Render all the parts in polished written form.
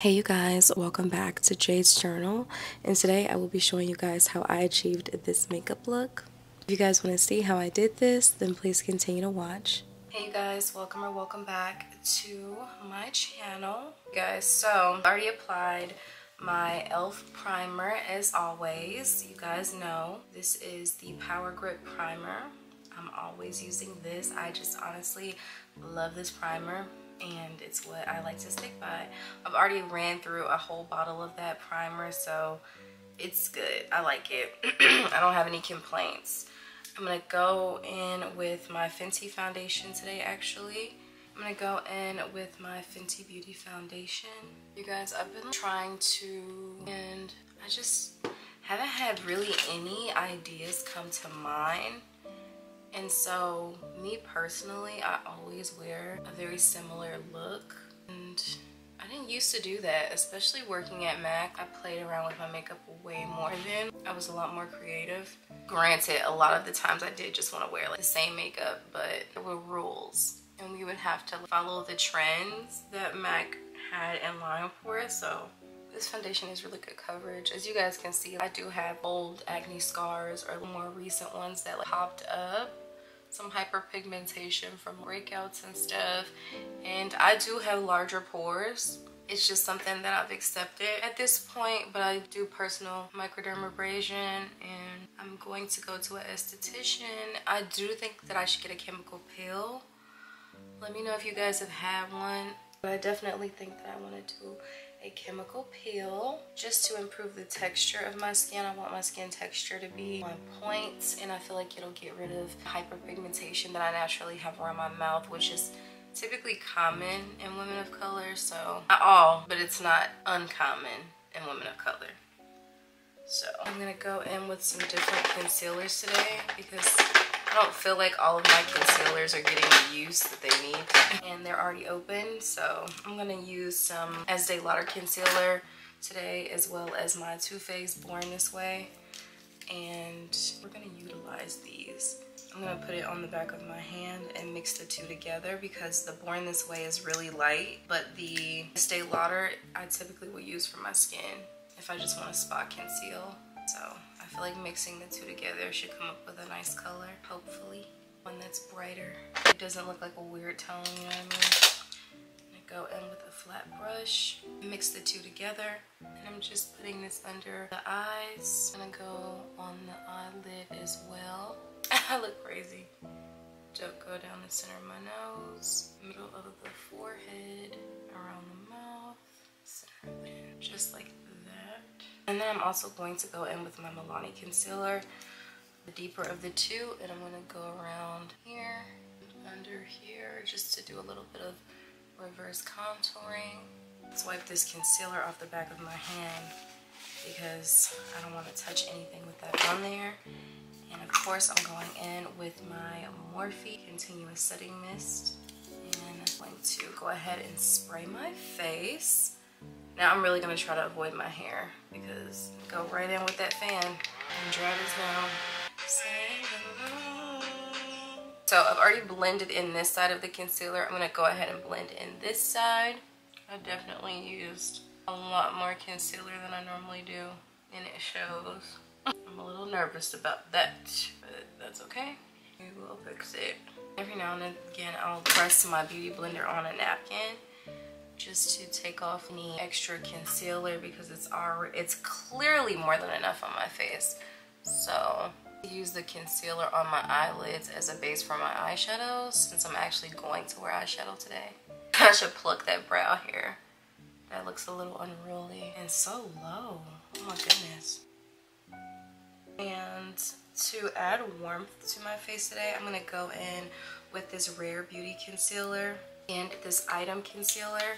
Hey you guys, welcome back to Jade's Journal, and today I will be showing you guys how I achieved this makeup look. If you guys want to see how I did this, then please continue to watch. Hey you guys, welcome back to my channel. Guys, so I already applied my e.l.f. primer as always. You guys know this is the Power Grip Primer. I'm always using this. I just honestly love this primer, and it's what I like to stick by. I've already ran through a whole bottle of that primer, so it's good. I like it. I don't have any complaints. I'm gonna go in with my Fenty foundation today, actually. I'm gonna go in with my Fenty Beauty foundation. You guys, I've been trying to, and I just haven't had really any ideas come to mind. And so, me personally, I always wear a very similar look, and I didn't used to do that, especially working at MAC. I played around with my makeup way more then. I was a lot more creative. Granted, a lot of the times I did just want to wear like the same makeup, but there were rules, and we would have to follow the trends that MAC had in line for us. So this foundation is really good coverage. As you guys can see, I do have old acne scars or more recent ones that like popped up. Some hyperpigmentation from breakouts and stuff. And I do have larger pores. It's just something that I've accepted at this point, but I do personal microdermabrasion, and I'm going to go to an esthetician. I do think that I should get a chemical peel. Let me know if you guys have had one. But I definitely think that I want to do a chemical peel just to improve the texture of my skin. I want my skin texture to be on point, and I feel like it'll get rid of hyperpigmentation that I naturally have around my mouth, which is typically common in women of color. So not all, but it's not uncommon in women of color. So I'm gonna go in with some different concealers today because I don't feel like all of my concealers are getting the use that they need, and they're already open. So I'm gonna use some Estee Lauder concealer today, as well as my Too Faced Born This Way, and we're gonna utilize these. I'm gonna put it on the back of my hand and mix the two together because the Born This Way is really light, but the Estee Lauder I typically will use for my skin if I just want to spot conceal. So I feel like mixing the two together should come up with a nice color, hopefully. One that's brighter. It doesn't look like a weird tone, you know what I mean? I'm gonna go in with a flat brush, mix the two together, and I'm just putting this under the eyes. I'm gonna go on the eyelid as well. I look crazy. Don't go down the center of my nose, middle of the forehead, around the mouth, center of the chin, just like that. And then I'm also going to go in with my Milani concealer, the deeper of the two, and I'm going to go around here, under here, just to do a little bit of reverse contouring. Let's wipe this concealer off the back of my hand because I don't want to touch anything with that on there. And of course, I'm going in with my Morphe Continuous Setting Mist, and I'm going to go ahead and spray my face. Now I'm really going to try to avoid my hair because go right in with that fan and dry this down. So I've already blended in this side of the concealer. I'm going to go ahead and blend in this side. I definitely used a lot more concealer than I normally do, and it shows. I'm a little nervous about that, but that's okay. We will fix it. Every now and again, I'll press my beauty blender on a napkin just to take off any extra concealer because it's clearly more than enough on my face. So I use the concealer on my eyelids as a base for my eyeshadows, since I'm actually going to wear eyeshadow today. I should pluck that brow hair. That looks a little unruly and so low. Oh my goodness. And to add warmth to my face today, I'm gonna go in with this Rare Beauty concealer and this Item concealer.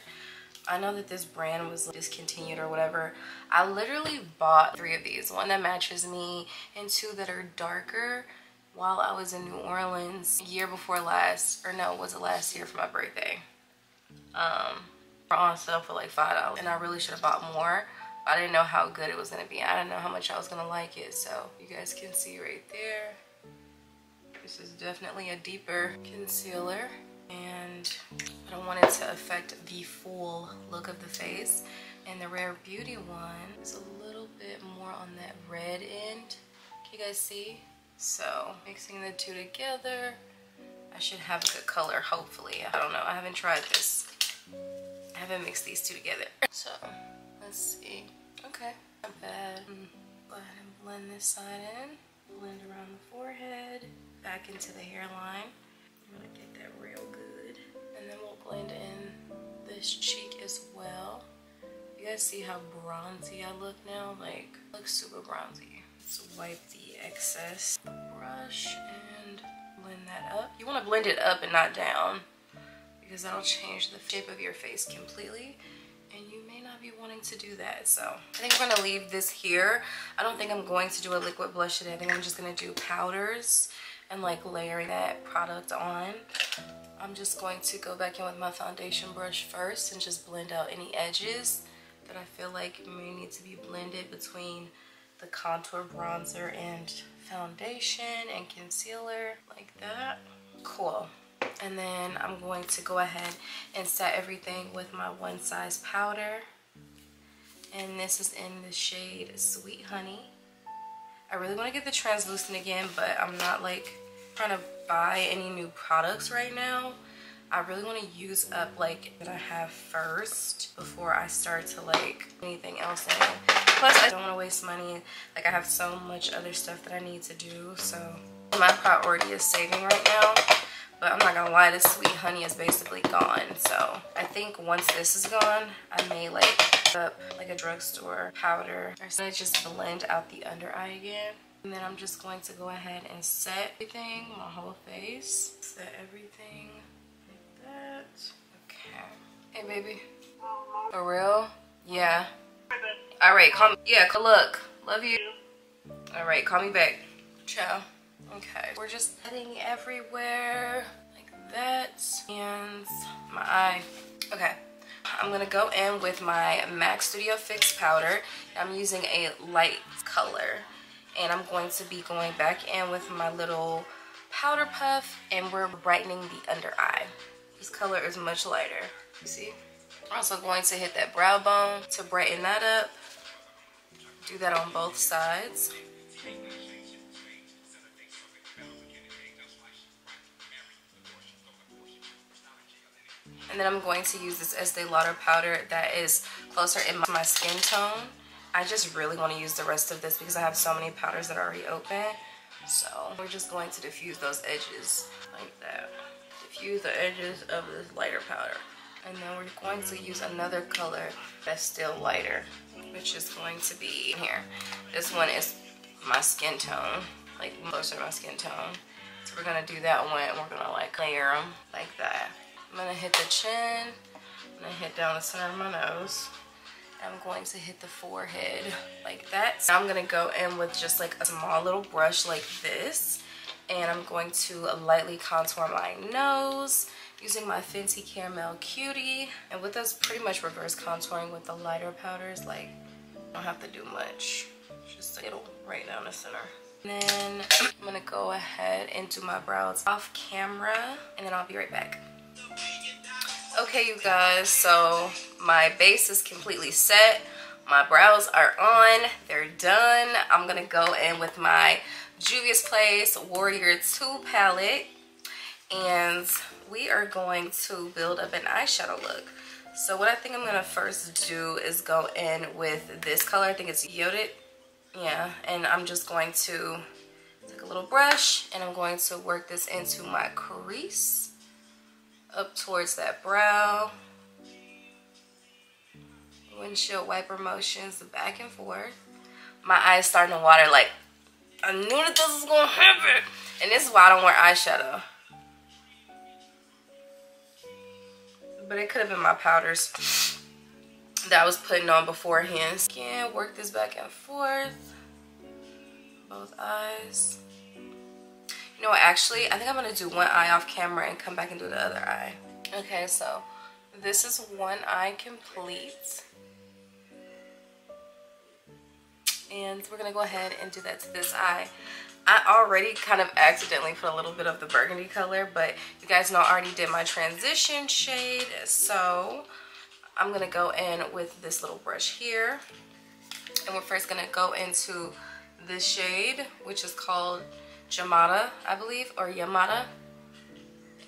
I know that this brand was discontinued or whatever. I literally bought 3 of these, one that matches me and 2 that are darker, while I was in New Orleans year before last, or no, was it last year for my birthday? On sale for like $5, and I really should have bought more. I didn't know how good it was going to be. I didn't know how much I was going to like it. So you guys can see right there. This is definitely a deeper concealer, and I don't want it to affect the full look of the face. And the Rare Beauty one is a little bit more on that red end. Can you guys see? So mixing the two together, I should have a good color, hopefully. I don't know, I haven't tried this. I haven't mixed these two together. So let's see. Okay, not bad. Go ahead and blend this side in. Blend around the forehead, back into the hairline. I'm gonna get that real good. And then we'll blend in this cheek as well. You guys see how bronzy I look now? Like, I look super bronzy. Let's wipe the excess brush and blend that up. You want to blend it up and not down because that'll change the shape of your face completely, and you may not be wanting to do that. So I think we're gonna leave this here. I don't think I'm going to do a liquid blush today. I think I'm just gonna do powders and like layering that product on. I'm just going to go back in with my foundation brush first and just blend out any edges that I feel like may need to be blended between the contour, bronzer, and foundation and concealer, like that. Cool. And then I'm going to go ahead and set everything with my One Size powder. And this is in the shade Sweet Honey. I really want to get the translucent again, but I'm not like trying to buy any new products right now. I really want to use up like what I have first before I start to like anything else in. Plus I don't want to waste money. Like I have so much other stuff that I need to do. So my priority is saving right now. But I'm not gonna lie, this Sweet Honey is basically gone. So I think once this is gone, I may like up like a drugstore powder. I'm gonna just blend out the under eye again. And then I'm just going to go ahead and set everything, my whole face. Set everything like that. Okay. Hey baby. For real? Yeah. Alright, call me. Yeah, look. Love you. Alright, call me back. Ciao. Okay, we're just heading everywhere like that, and my eye. Okay, I'm gonna go in with my MAC Studio Fix powder. I'm using a light color, and I'm going to be going back in with my little powder puff, and we're brightening the under eye. This color is much lighter, you see? I'm also going to hit that brow bone to brighten that up. Do that on both sides. And then I'm going to use this Estee Lauder powder that is closer in my skin tone. I just really want to use the rest of this because I have so many powders that are already open. So we're just going to diffuse those edges like that. Diffuse the edges of this lighter powder. And then we're going to use another color that's still lighter, which is going to be here. This one is my skin tone, like closer to my skin tone. So we're going to do that one and we're going to like layer them like that. I'm going to hit the chin, I'm going to hit down the center of my nose. I'm going to hit the forehead like that. So I'm going to go in with just like a small little brush like this. And I'm going to lightly contour my nose using my Fenty Caramel Cutie. And with us pretty much reverse contouring with the lighter powders, like I don't have to do much. Just a little right down the center. And then I'm going to go ahead and do my brows off camera. And then I'll be right back. Okay, you guys, so my base is completely set. My brows are on. They're done. I'm going to go in with my Juvia's Place Warrior 2 palette. And we are going to build up an eyeshadow look. So what I think I'm going to first do is go in with this color. I think it's Yoded. Yeah, and I'm just going to take a little brush and I'm going to work this into my crease. Up towards that brow. Windshield wiper motions back and forth. My eyes starting to water like I knew that this was gonna happen. And this is why I don't wear eyeshadow. But it could have been my powders that I was putting on beforehand. Again, work this back and forth. Both eyes. You know what, actually, I think I'm going to do one eye off camera and come back and do the other eye. Okay, so this is one eye complete. And we're going to go ahead and do that to this eye. I already kind of accidentally put a little bit of the burgundy color, but you guys know I already did my transition shade. So I'm gonna go in with this little brush here, and we're first gonna go into this shade, which is called Yamada, I believe, or Yamada.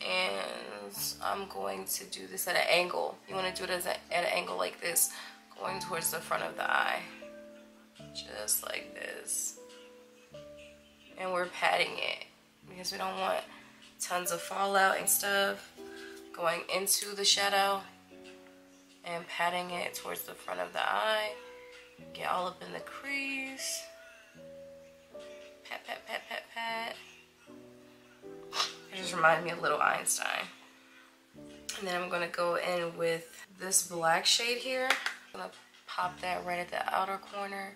And I'm going to do this at an angle. You want to do it at an angle like this, going towards the front of the eye, just like this. And we're patting it because we don't want tons of fallout and stuff. Going into the shadow and patting it towards the front of the eye. Get all up in the crease. Pat, pat, pat, pat, pat. It just reminded me of Little Einstein. And then I'm going to go in with this black shade here. I'm going to pop that right at the outer corner,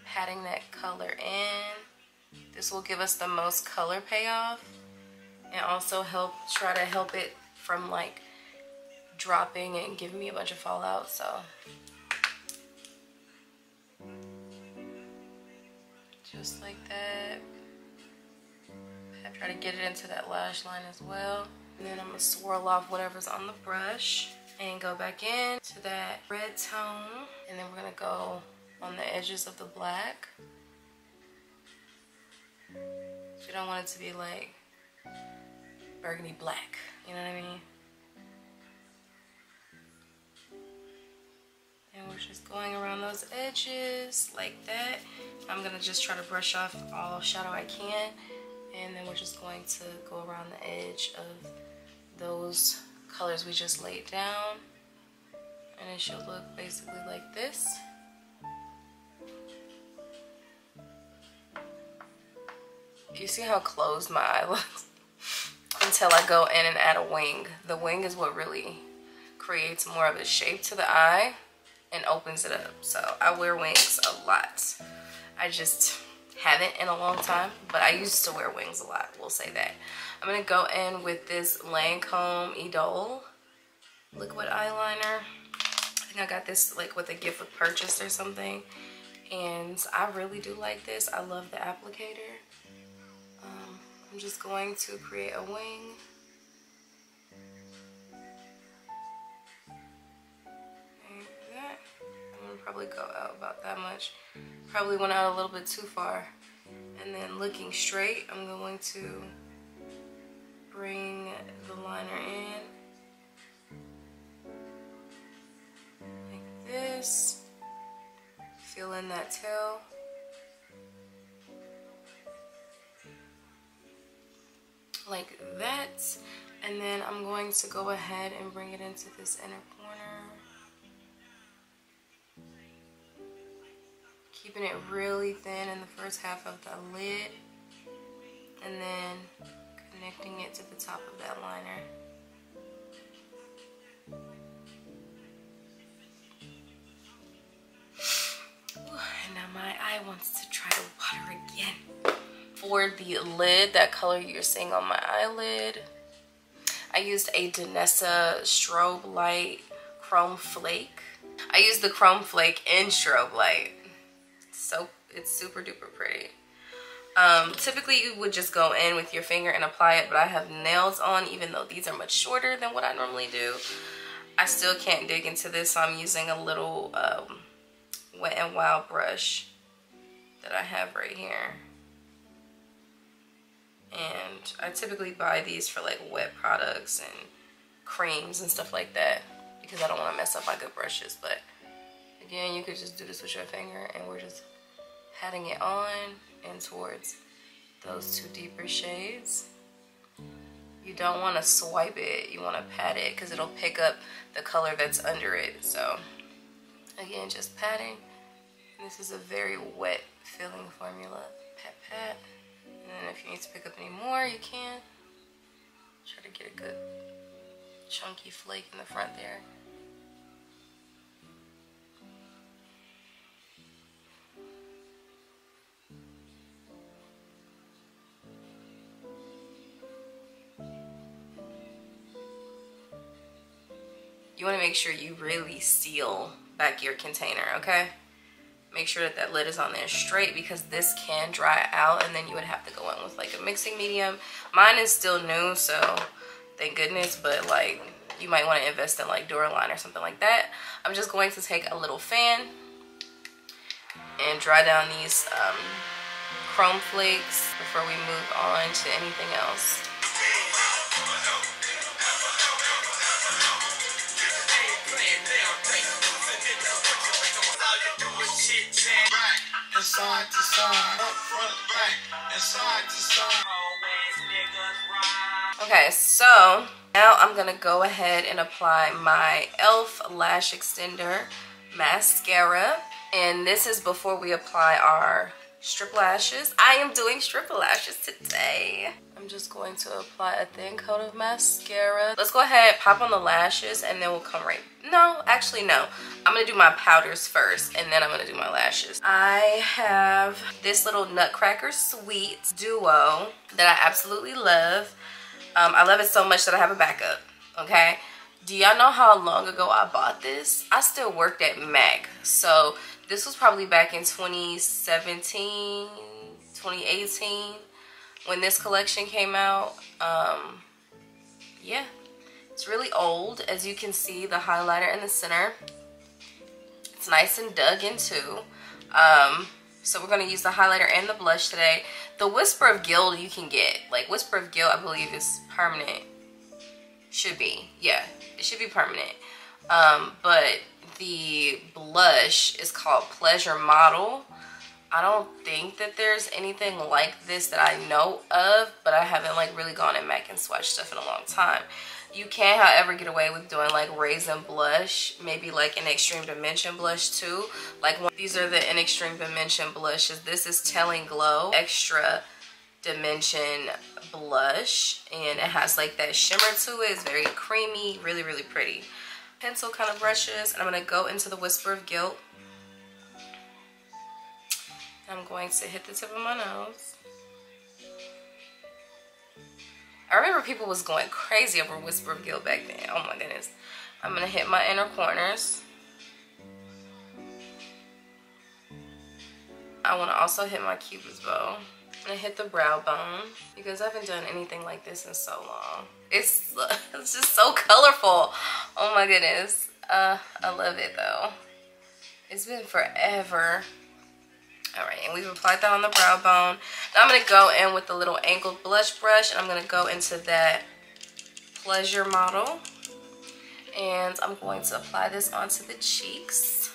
patting that color in. This will give us the most color payoff and also try to help it from like dropping and giving me a bunch of fallout. So just like that. Try to get it into that lash line as well. And then I'm going to swirl off whatever's on the brush and go back in to that red tone. And then we're going to go on the edges of the black. So you don't want it to be like burgundy black, you know what I mean? And we're just going around those edges like that. I'm going to just try to brush off all shadow I can. And then we're just going to go around the edge of those colors we just laid down. And it should look basically like this. You see how closed my eye looks? Until I go in and add a wing. The wing is what really creates more of a shape to the eye and opens it up. So I wear wings a lot. I just haven't in a long time, but I used to wear wings a lot, we'll say that. I'm gonna go in with this Lancome Idole liquid eyeliner. I think I got this like with a gift with purchase or something, and I really do like this. I love the applicator. I'm just going to create a wing. Like that. I'm gonna probably go out about that much. Probably went out a little bit too far. And then looking straight, I'm going to bring the liner in like this. Fill in that tail. Like that. And then I'm going to go ahead and bring it into this inner corner. Keeping it really thin in the first half of the lid, and then connecting it to the top of that liner. Ooh, and now my eye wants to try to water again. For the lid, that color you're seeing on my eyelid, I used a Danessa Strobe Light Chrome Flake. I used the Chrome Flake in Strobe Light. So it's super duper pretty. Typically you would just go in with your finger and apply it, but I have nails on, even though these are much shorter than what I normally do. I still can't dig into this, so I'm using a little Wet n Wild brush that I have right here. And I typically buy these for like wet products and creams and stuff like that because I don't want to mess up my good brushes. But again, you could just do this with your finger, and we're just patting it on and towards those two deeper shades. You don't want to swipe it, you want to pat it because it'll pick up the color that's under it. So again, just patting. This is a very wet filling formula. Pat, pat. And then if you need to pick up any more, you can. Try to get a good chunky flake in the front there. You want to make sure you really seal back your container, okay? Make sure that that lid is on there straight, because this can dry out and then you would have to go in with like a mixing medium. Mine is still new, so thank goodness, but like you might want to invest in like Duraline or something like that. I'm just going to take a little fan and dry down these chrome flakes before we move on to anything else. Okay, so now I'm gonna go ahead and apply my e.l.f. lash extender mascara, and this is before we apply our strip lashes. I am doing strip lashes today. I'm just going to apply a thin coat of mascara. Let's go ahead, pop on the lashes, and then we'll come right. No, actually no. I'm gonna do my powders first, and then I'm gonna do my lashes. I have this little Nutcracker Sweet duo that I absolutely love. I love it so much that I have a backup, okay? Do y'all know how long ago I bought this? I still worked at MAC, so this was probably back in 2017, 2018 when this collection came out. Yeah, it's really old. As you can see, the highlighter in the center, it's nice and dug in too. So we're going to use the highlighter and the blush today. The Whisper of Guild you can get. Like, Whisper of Guild, I believe, is permanent. Should be. Yeah, it should be permanent. But the blush is called Pleasure Model. I don't think that there's anything like this that I know of, but I haven't like really gone and MAC and swatched stuff in a long time. You can, however, get away with doing like Raisin blush, maybe like an Extreme Dimension blush too. Like these are the In Extreme Dimension blushes. This is Telling Glow Extra Dimension blush, and it has like that shimmer to it. It's very creamy, really, really pretty. Pencil kind of brushes, and I'm gonna go into the Whisper of Guilt. I'm going to hit the tip of my nose. I remember people was going crazy over Whisper of Guilt back then. Oh my goodness. I'm gonna hit my inner corners. I wanna also hit my Cupid's bow. I'm gonna hit the brow bone because I haven't done anything like this in so long. It's just so colorful. Oh my goodness. I love it though. It's been forever. All right, and we've applied that on the brow bone. Now I'm gonna go in with the little angled blush brush, and I'm gonna go into that Pleasure Model. And I'm going to apply this onto the cheeks.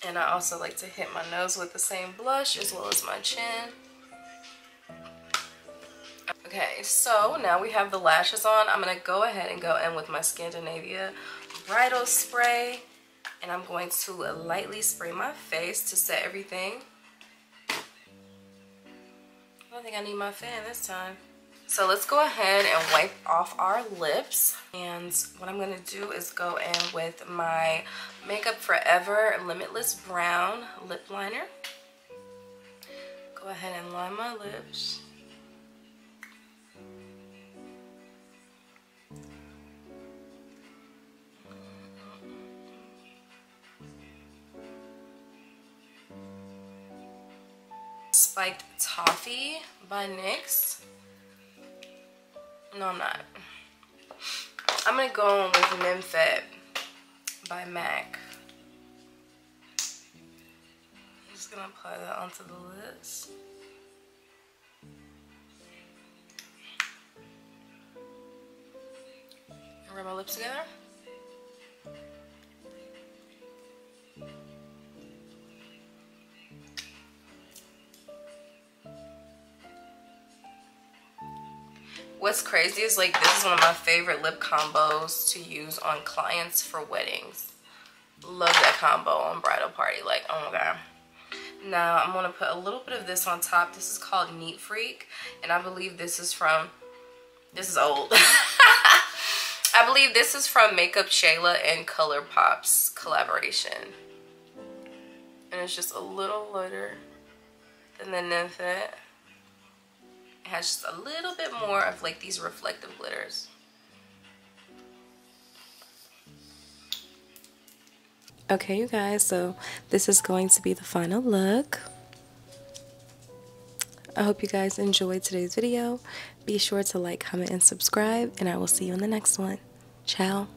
And I also like to hit my nose with the same blush as well as my chin. Okay, so now we have the lashes on. I'm gonna go ahead and go in with my Scandinavia Bridal Spray. And I'm going to lightly spray my face to set everything. I don't think I need my fan this time. So let's go ahead and wipe off our lips. And what I'm gonna do is go in with my Makeup Forever Limitless Brown Lip Liner. Go ahead and line my lips. Spiked Toffee by NYX. No, I'm not. I'm gonna go in with Nymphet by MAC. I'm just gonna apply that onto the lips. And rub my lips together. What's crazy is like this is one of my favorite lip combos to use on clients for weddings. Love that combo on bridal party. Like, oh my god. Now I'm gonna put a little bit of this on top. This is called Neat Freak, and I believe this is from, this is old. I believe this is from Makeup Shayla and ColourPop's collaboration. And it's just a little lighter than the Nymphet. It has just a little bit more of like these reflective glitters. Okay, you guys, so this is going to be the final look. I hope you guys enjoyed today's video. Be sure to like, comment, and subscribe, and I will see you in the next one. Ciao.